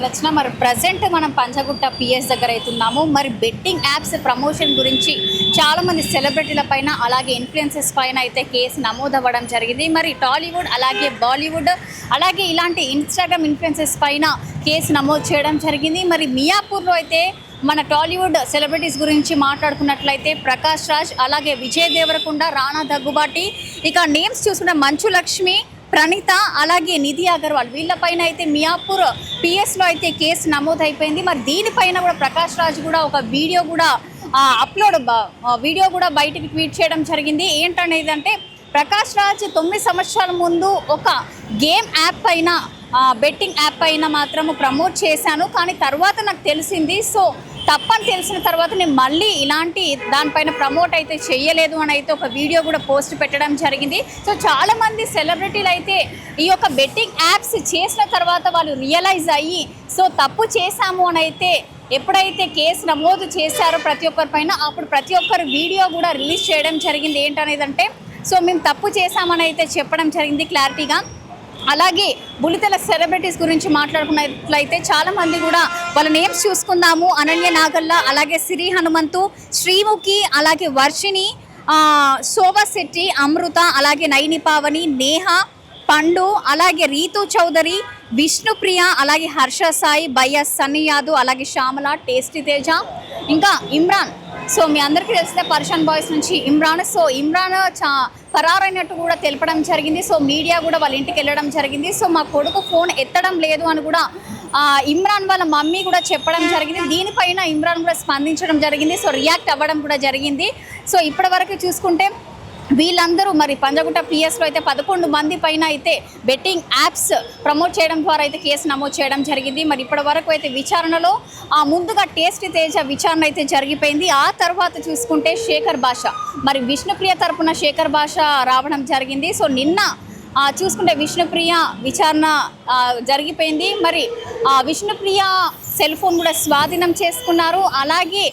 రచన మరి ప్రజెంట్ మనం పంచగుట్ట పిఎస్ దగ్గర అవుతున్నాము. మరి బెట్టింగ్ యాప్స్ ప్రమోషన్ గురించి చాలామంది సెలబ్రిటీల పైన అలాగే ఇన్ఫ్లుయెన్సర్స్ పైన అయితే కేసు నమోదవ్వడం జరిగింది. మరి టాలీవుడ్ అలాగే బాలీవుడ్ అలాగే ఇలాంటి ఇన్స్టాగ్రామ్ ఇన్ఫ్లుయెన్సర్స్ పైన కేసు నమోదు చేయడం జరిగింది. మరి మియాపూర్లో అయితే మన టాలీవుడ్ సెలబ్రిటీస్ గురించి మాట్లాడుకున్నట్లయితే ప్రకాష్ రాజ్ అలాగే విజయ్ దేవరకొండ, రానా దగ్గుబాటి, ఇక నేమ్స్ చూసుకుంటే మంచు లక్ష్మి, ప్రణీత అలాగే నిధి అగర్వాల్ వీళ్ళపైన అయితే మియాపూర్ పిఎస్లో అయితే కేసు నమోదైపోయింది. మరి దీనిపైన కూడా ప్రకాష్ రాజ్ కూడా ఒక వీడియో కూడా బయటికి ట్వీట్ చేయడం జరిగింది. ఏంటనేది అంటే ప్రకాష్ రాజ్ 9 సంవత్సరాల ముందు ఒక గేమ్ యాప్ పైన బెట్టింగ్ యాప్ పైన మాత్రము ప్రమోట్ చేశాను, కానీ తర్వాత నాకు తెలిసింది. సో తప్పని తెలిసిన తర్వాత నేను మళ్ళీ ఇలాంటి దానిపైన ప్రమోట్ అయితే చేయలేదు అని అయితే ఒక వీడియో కూడా పోస్ట్ పెట్టడం జరిగింది. సో చాలామంది సెలబ్రిటీలు అయితే ఈ యొక్క బెట్టింగ్ యాప్స్ చేసిన తర్వాత వాళ్ళు రియలైజ్ అయ్యి సో తప్పు చేశాము అని అయితే ఎప్పుడైతే కేసు నమోదు చేశారో ప్రతి ఒక్కరి పైన అప్పుడు ప్రతి ఒక్కరు వీడియో కూడా రిలీజ్ చేయడం జరిగింది. ఏంటనేది అంటే సో మేము తప్పు చేశామని అయితే చెప్పడం జరిగింది క్లారిటీగా. అలాగే బుల్లితెర సెలబ్రిటీస్ గురించి మాట్లాడుకున్నట్లయితే చాలామంది కూడా వాళ్ళ నేమ్స్ చూసుకుందాము. అనన్య నాగల్ల, అలాగే సిరి హనుమంతు, శ్రీముఖి, అలాగే వర్షిణి, శోభా శెట్టి, అమృత, అలాగే నైని పావని, నేహ, పండు, అలాగే రీతు చౌదరి, విష్ణుప్రియ, అలాగే హర్ష సాయి, బయ్య సన్నీ యాదవ్, అలాగే శ్యామల, టేస్టీ తేజ, ఇంకా ఇమ్రాన్. సో మీ అందరికీ తెలిస్తే పర్షాన్ బాయ్స్ నుంచి ఇమ్రాన్. సో ఇమ్రాన్ పరారైనట్టు కూడా తెలపడం జరిగింది. సో మీడియా కూడా వాళ్ళ ఇంటికి వెళ్ళడం జరిగింది. సో మా కొడుకు ఫోన్ ఎత్తడం లేదు అని కూడా ఇమ్రాన్ వాళ్ళ మమ్మీ కూడా చెప్పడం జరిగింది. దీనిపైన ఇమ్రాన్ కూడా స్పందించడం జరిగింది. సో రియాక్ట్ అవ్వడం కూడా జరిగింది. సో ఇప్పటి వరకు చూసుకుంటే వీళ్ళందరూ మరి పంజగుట్ట పిఎస్లో అయితే 11 మంది పైన అయితే బెట్టింగ్ యాప్స్ ప్రమోట్ చేయడం ద్వారా అయితే కేసు నమోదు చేయడం జరిగింది. మరి ఇప్పటి వరకు అయితే విచారణలో ముందుగా టేస్టీ తేజ విచారణ అయితే జరిగిపోయింది. ఆ తర్వాత చూసుకుంటే శేఖర్ భాష, మరి విష్ణుప్రియ తరపున శేఖర్ భాష రావడం జరిగింది. సో నిన్న చూసుకుంటే విష్ణుప్రియ విచారణ జరిగిపోయింది. మరి విష్ణుప్రియ సెల్ ఫోన్ కూడా స్వాధీనం చేసుకున్నారు. అలాగే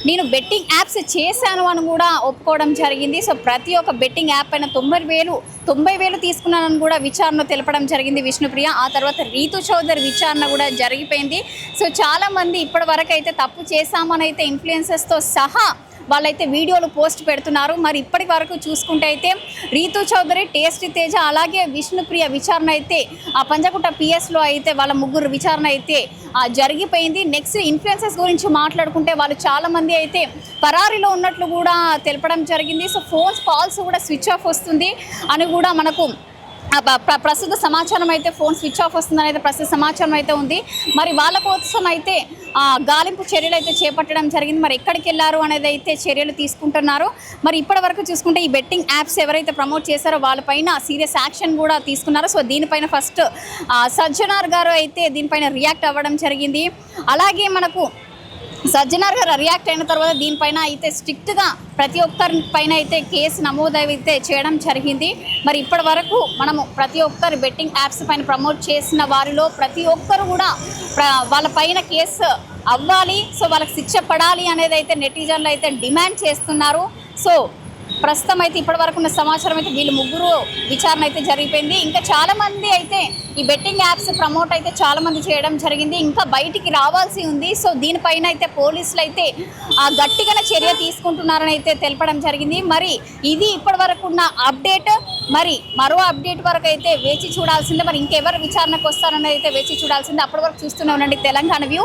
నేను బెట్టింగ్ యాప్స్ చేశాను అని కూడా ఒప్పుకోవడం జరిగింది. సో ప్రతి ఒక్క బెట్టింగ్ యాప్ పైన 90,000 తీసుకున్నానని కూడా విచారణ తెలపడం జరిగింది విష్ణుప్రియ. ఆ తర్వాత రీతు చౌదరి విచారణ కూడా జరిగిపోయింది. సో చాలామంది ఇప్పటి వరకు అయితే తప్పు చేశామని అయితే ఇన్ఫ్లుయెన్సర్స్తో సహా వాళ్ళైతే వీడియోలు పోస్ట్ పెడుతున్నారు. మరి ఇప్పటి వరకు చూసుకుంటే అయితే రీతు చౌదరి, టేస్టీ తేజ, అలాగే విష్ణుప్రియ విచారణ అయితే పంజగుట్ట పిఎస్లో అయితే వాళ్ళ ముగ్గురు విచారణ అయితే జరిగిపోయింది. నెక్స్ట్ ఇన్ఫ్లుయెన్సర్స్ గురించి మాట్లాడుకుంటే వాళ్ళు చాలామంది అయితే పరారీలో ఉన్నట్లు కూడా తెలపడం జరిగింది. సో ఫోన్స్ కాల్స్ కూడా స్విచ్ ఆఫ్ వస్తుంది అని కూడా మనకు ప్రస్తుత సమాచారం అయితే ఫోన్ స్విచ్ ఆఫ్ వస్తుందని అయితే ప్రస్తుత సమాచారం అయితే ఉంది. మరి వాళ్ళ కోసం అయితే గాలింపు చర్యలు అయితే చేపట్టడం జరిగింది. మరి ఎక్కడికి వెళ్ళారు అనేది అయితే చర్యలు తీసుకుంటున్నారు. మరి ఇప్పటి వరకు చూసుకుంటే ఈ బెట్టింగ్ యాప్స్ ఎవరైతే ప్రమోట్ చేశారో వాళ్ళపైన సీరియస్ యాక్షన్ కూడా తీసుకున్నారు. సో దీనిపైన ఫస్ట్ సజ్జనార్ గారు అయితే దీనిపైన రియాక్ట్ అవ్వడం జరిగింది. అలాగే మనకు సజ్జనార్ గారు రియాక్ట్ అయిన తర్వాత దీనిపైన అయితే స్ట్రిక్ట్గా ప్రతి ఒక్కరి పైన అయితే కేసు నమోదైతే చేయడం జరిగింది. మరి ఇప్పటి వరకు మనము ప్రతి ఒక్కరు బెట్టింగ్ యాప్స్ పైన ప్రమోట్ చేసిన వారిలో ప్రతి ఒక్కరు కూడా వాళ్ళ పైన కేసు అవ్వాలి, సో వాళ్ళకి శిక్ష పడాలి అనేది అయితే నెటిజన్లు అయితే డిమాండ్ చేస్తున్నారు. సో ప్రస్తుతం అయితే ఇప్పటి వరకు ఉన్న సమాచారం అయితే వీళ్ళు ముగ్గురు విచారణ అయితే జరిగిపోయింది. ఇంకా చాలామంది అయితే ఈ బెట్టింగ్ యాప్స్ ప్రమోట్ అయితే చాలామంది చేయడం జరిగింది, ఇంకా బయటికి రావాల్సి ఉంది. సో దీనిపైన అయితే పోలీసులు అయితే గట్టిగా చర్య తీసుకుంటున్నారని అయితే తెలపడం జరిగింది. మరి ఇది ఇప్పటి వరకు ఉన్న అప్డేట్. మరి మరో అప్డేట్ వరకు అయితే వేచి చూడాల్సిందే. మరి ఇంకెవరు విచారణకు వస్తారని అయితే వేచి చూడాల్సిందే. అప్పటి వరకు చూస్తూనే ఉండండి తెలంగాణ వ్యూ.